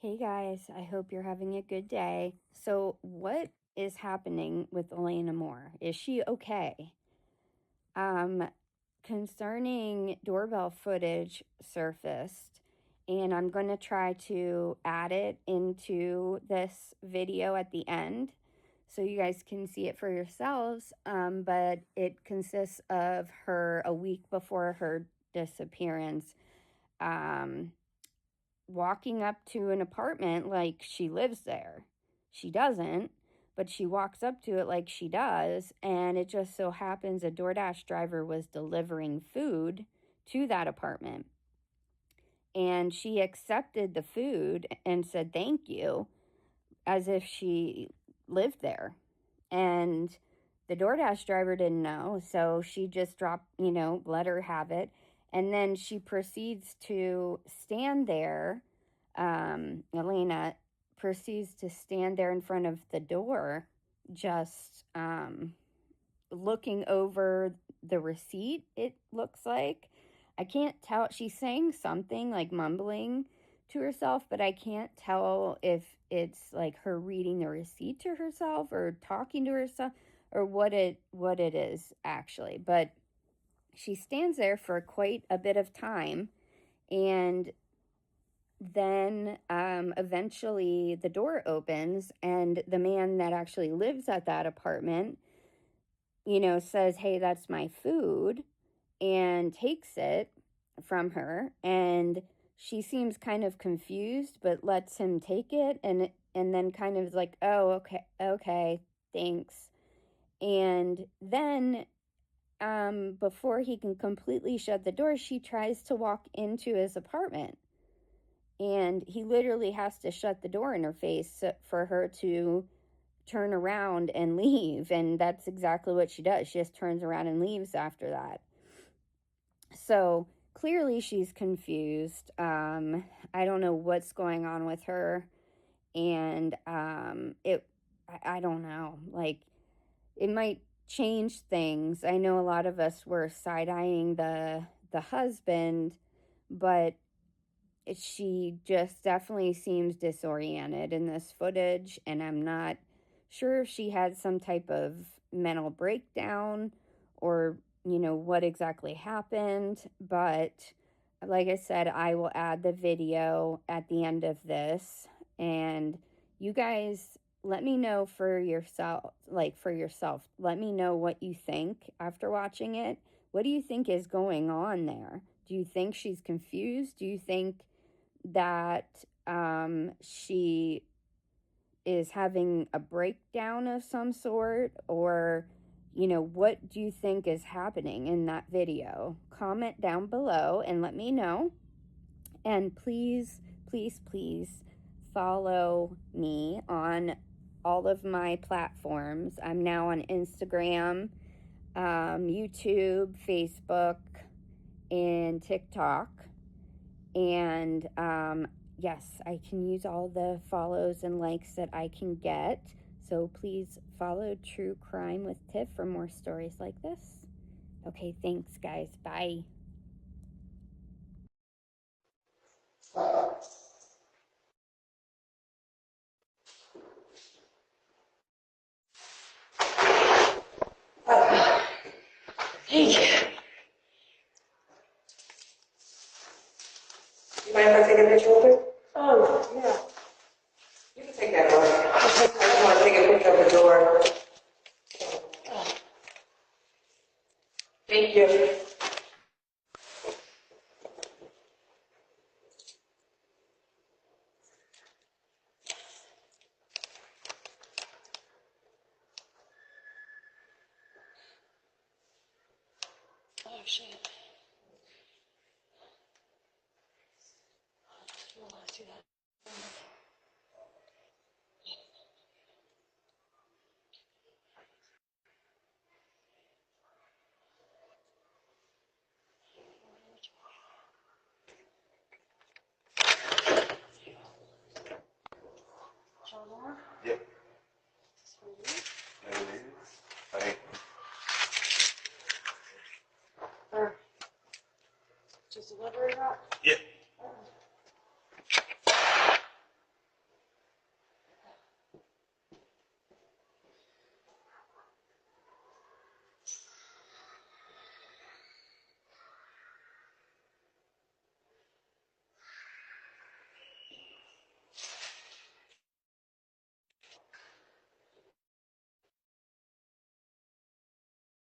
Hey guys, I hope you're having a good day. So, what is happening with Elena Moore? Is she okay? Um, Concerning doorbell footage surfaced, and I'm going to try to add it into this video at the end so you guys can see it for yourselves. But it consists of her a week before her disappearance. Um, Walking up to an apartment like she lives there. She doesn't, but she walks up to it like she does, and it just so happens a DoorDash driver was delivering food to that apartment. And she accepted the food and said thank you as if she lived there. And the DoorDash driver didn't know, so she just dropped, let her have it. And then she proceeds to stand there. Elena proceeds to stand there in front of the door, just looking over the receipt, it looks like. I can't tell. She's saying something like mumbling to herself, but I can't tell if it's like her reading the receipt to herself or talking to herself or what it is actually. But she stands there for quite a bit of time, and then eventually the door opens, and the man that actually lives at that apartment, says, "Hey, that's my food," and takes it from her. And she seems kind of confused, but lets him take it, and then kind of is like, "Oh, okay, thanks." And then before he can completely shut the door, she tries to walk into his apartment, and he literally has to shut the door in her face for her to turn around and leave. And that's exactly what she does. She just turns around and leaves after that. So clearly she's confused. I don't know what's going on with her. And I don't know. Like, it might change things. I know a lot of us were side-eyeing the husband, but she just definitely seems disoriented in this footage, and I'm not sure if she had some type of mental breakdown or what exactly happened. But like I said, I will add the video at the end of this, and you guys let me know for yourself, let me know what you think after watching it. What do you think is going on there? Do you think she's confused? Do you think that she is having a breakdown of some sort? Or, what do you think is happening in that video? Comment down below and let me know. And please, please, please follow me on all of my platforms. I'm now on Instagram, YouTube, Facebook, and TikTok. And yes, I can use all the follows and likes that I can get. So please follow True Crime with Tiff for more stories like this. Okay, thanks, guys. Bye. Hey. You mind if I take a picture of it? Oh, yeah. You can take that one. I just want to take a picture of the door. Thank you. Oh, shit. I don't want to do that.